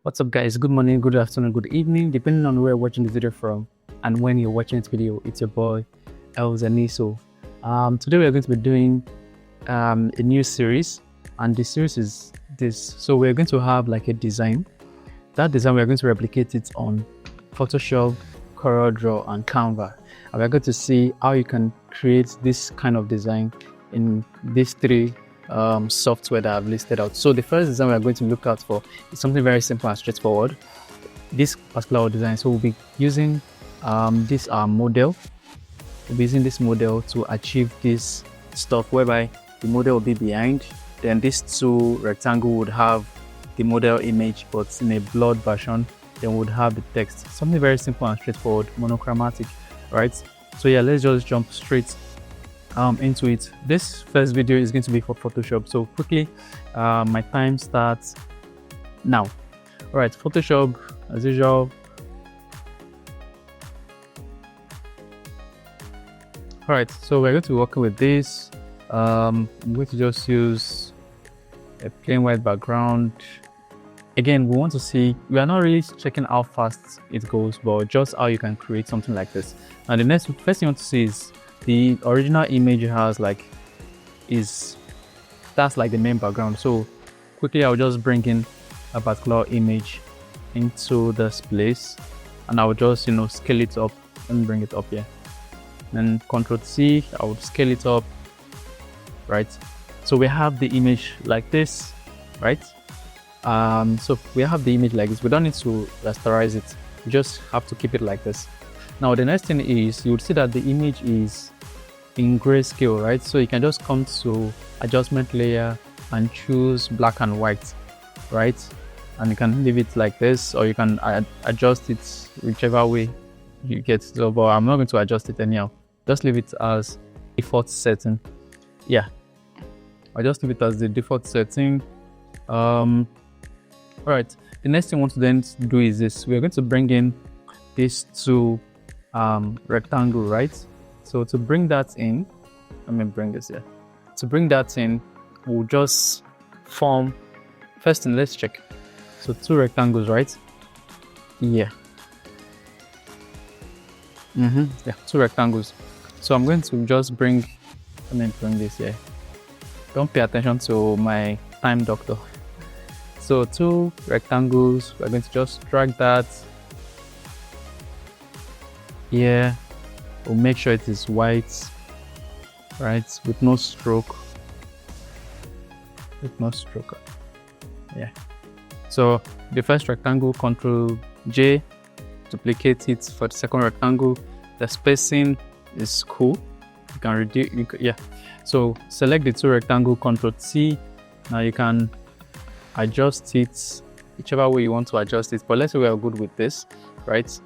What's up, guys? Good morning, good afternoon, good evening, depending on where you're watching this video from and when you're watching this video. It's your boy Elzaniso. Today we're going to be doing a new series, and the series is this. So we're going to have like a design. That design we're going to replicate it on Photoshop, CorelDRAW, and Canva. And we're going to see how you can create this kind of design in these three software that I've listed out. So the first design we're going to look out for is something very simple and straightforward. This particular design, so we'll be using this model. We'll be using this model to achieve this stuff, whereby the model will be behind, then these two rectangle would have the model image, but in a blurred version, then would have the text. Something very simple and straightforward, monochromatic, right? So yeah, let's just jump straight into it. This first video is going to be for Photoshop, so quickly my time starts now. All right, Photoshop as usual. All right, so we're going to be working with this. I'm going to just use a plain white background. Again, we want to see, we are not really checking how fast it goes, but just how you can create something like this. And the first thing you want to see is the original image has that's like the main background. So quickly I'll just bring in a particular image into this place, and I'll just scale it up and bring it up here. Then Ctrl C, I would scale it up, right? So we have the image like this, right? So we have the image like this. We don't need to rasterize it, we just have to keep it like this. Now the next thing is, you would see that the image is in grayscale, right? So you can just come to adjustment layer and choose black and white, right? And you can leave it like this, or you can adjust it whichever way you get. So, but I'm not going to adjust it anyhow. Just leave it as default setting. Yeah, I just leave it as the default setting. All right, the next thing I want to then do is this. We're going to bring in these two rectangle, right? So to bring that in, let me bring this here. To bring that in, we'll just form, first thing, let's check. So two rectangles, right? Yeah. Yeah, two rectangles. So I'm going to just bring, let me bring this here. Don't pay attention to my time doctor. So two rectangles, we're going to just drag that. Yeah, we'll make sure it is white, right, with no stroke. Yeah. So the first rectangle, Ctrl J, duplicate it for the second rectangle. The spacing is cool. You can reduce. Yeah. So select the two rectangle, Ctrl T. Now you can adjust it whichever way you want to adjust it. But let's say we are good with this, right?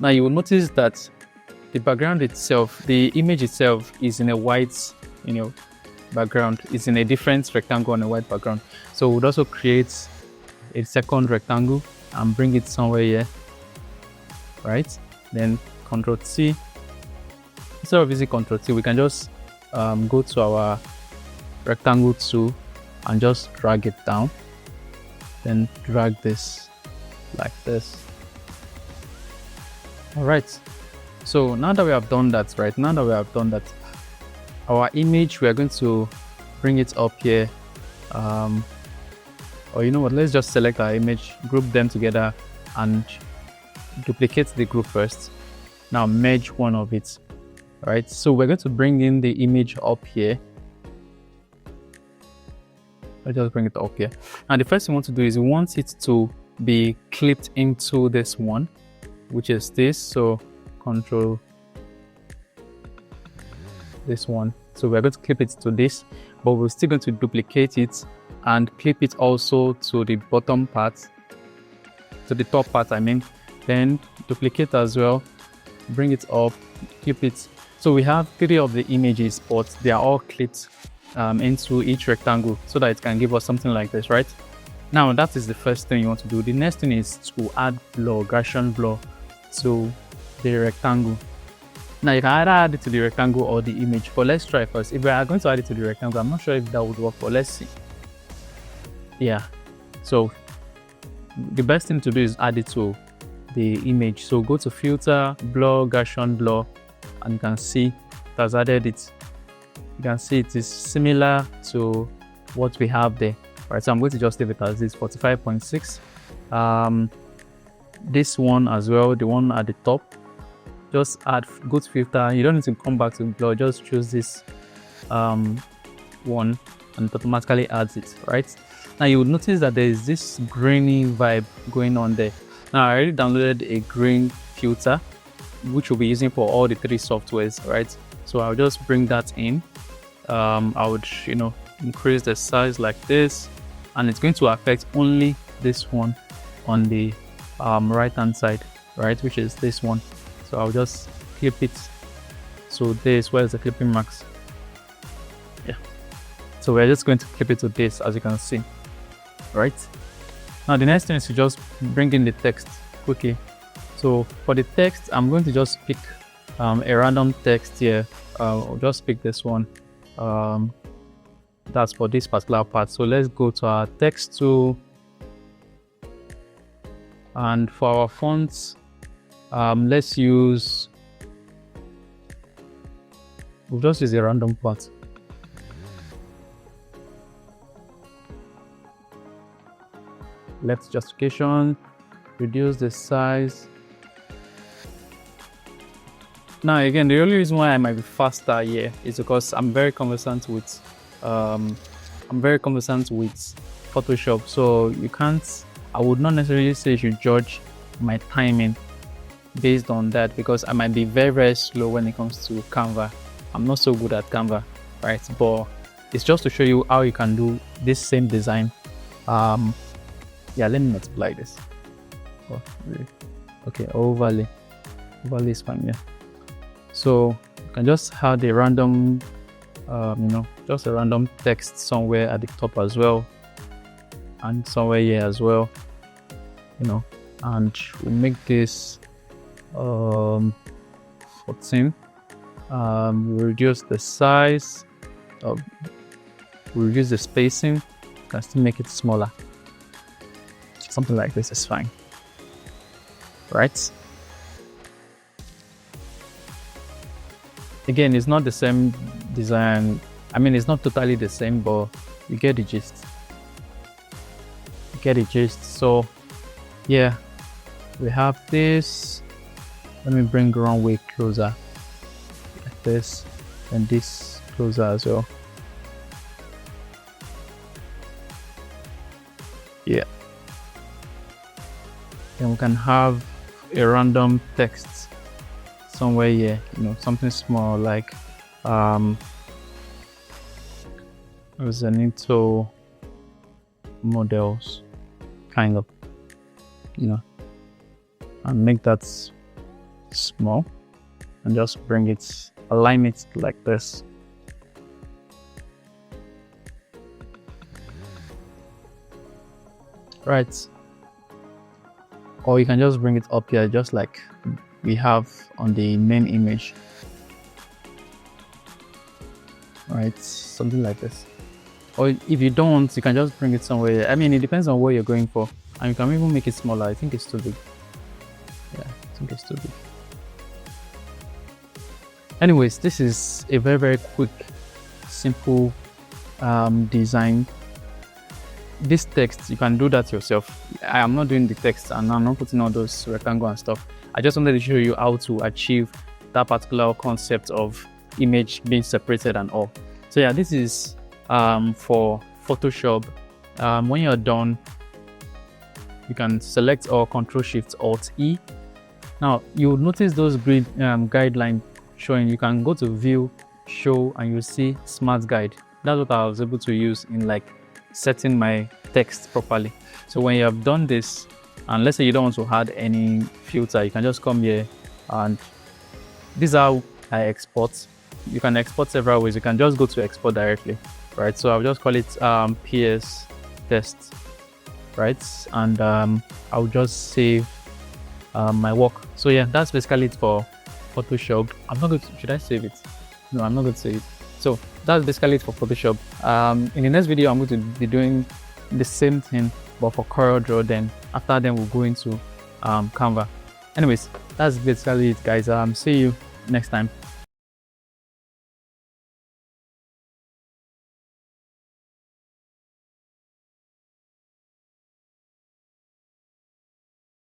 Now you will notice that the background itself, the image itself, is in a white, background. It's in a different rectangle on a white background. So we'll also create a second rectangle and bring it somewhere here, right? Then Ctrl T. Instead of using Ctrl T, we can just go to our rectangle tool and just drag it down. Then drag this like this. All right, so now that we have done that, right, our image, we are going to bring it up here, or you know what, let's just select our image, group them together, and duplicate the group first. Now merge one of it. All right, so we're going to bring in the image up here. Let's just bring it up here, and the first thing we want to do is we want it to be clipped into this one, which is this. So Control this one. So we're going to clip it to this, but we're still going to duplicate it and clip it also to the bottom part, to the top part, I mean. Then duplicate as well, bring it up, clip it. So we have three of the images, but they are all clipped into each rectangle so that it can give us something like this, right? Now that is the first thing you want to do. The next thing is to add blur, Gaussian blur, to the rectangle. Now you can either add it to the rectangle or the image, but let's try first. If we are going to add it to the rectangle, I'm not sure if that would work, but let's see. Yeah, so the best thing to do is add it to the image. So go to filter, blur, Gaussian blur, and you can see it has added it. You can see it is similar to what we have there. Right, so I'm going to just leave it as this 45.6. This one as well, the one at the top, just add, go to filter. You don't need to come back to blur, just choose this one and it automatically adds it. Right, now you would notice that there is this grainy vibe going on there. Now I already downloaded a grain filter which we'll be using for all the 3 softwares, right? So I'll just bring that in. I would, increase the size like this, and it's going to affect only this one on the right hand side, right, which is this one. So I'll just clip it. So this, where's the clipping marks? Yeah, so we're just going to clip it to this, as you can see, right? Now the next thing is to just bring in the text quickly. So for the text, I'm going to just pick a random text here. I'll just pick this one. That's for this particular part. So let's go to our text tool, and for our fonts, let's use, we'll just use a random part. Left justification, reduce the size. Now again, the only reason why I might be faster here is because I'm very conversant with Photoshop. So you can't, I would not necessarily say you should judge my timing based on that, because I might be very, very slow when it comes to Canva. I'm not so good at Canva, right? But it's just to show you how you can do this same design. Yeah, let me multiply this. Oh, really? Okay, overlay is fine. Yeah. So you can just add a random, just a random text somewhere at the top as well, and somewhere here as well, and we'll make this 14. We'll reduce the size, we'll reduce the spacing. You can still make it smaller. Something like this is fine, right? Again, it's not the same design. I mean, it's not totally the same, but you get the gist. So yeah, we have this. Let me bring runway closer, like this, and this closer as well. Yeah. Then we can have a random text somewhere here, something small like Zenito models, kind of, and make that small and just align it like this. Right. Or you can just bring it up here, just like we have on the main image. Right, something like this. Or if you don't, you can just bring it somewhere. I mean, it depends on what you're going for, and you can even make it smaller. I think it's too big. Yeah, I think it's too big. Anyways, this is a very, very quick, simple design. This text, you can do that yourself. I am not doing the text, and I'm not putting all those rectangle and stuff. I just wanted to show you how to achieve that particular concept of image being separated and all. So yeah, this is for Photoshop. When you're done, you can select or Ctrl+Shift+Alt+E. Now you'll notice those green guidelines showing. You can go to View, Show, and you see Smart Guide. That's what I was able to use in like setting my text properly. So when you have done this, and let's say you don't want to add any filter, you can just come here, and this is how I export. You can export several ways. You can just go to export directly, right? So I'll just call it PS test, right? And I'll just save my work. So yeah, that's basically it for Photoshop. I'm not going to, should I save it? No, I'm not going to save it. So that's basically it for Photoshop. In the next video, I'm going to be doing the same thing, but for CorelDRAW, then after then we'll go into Canva. Anyways, that's basically it, guys. See you next time.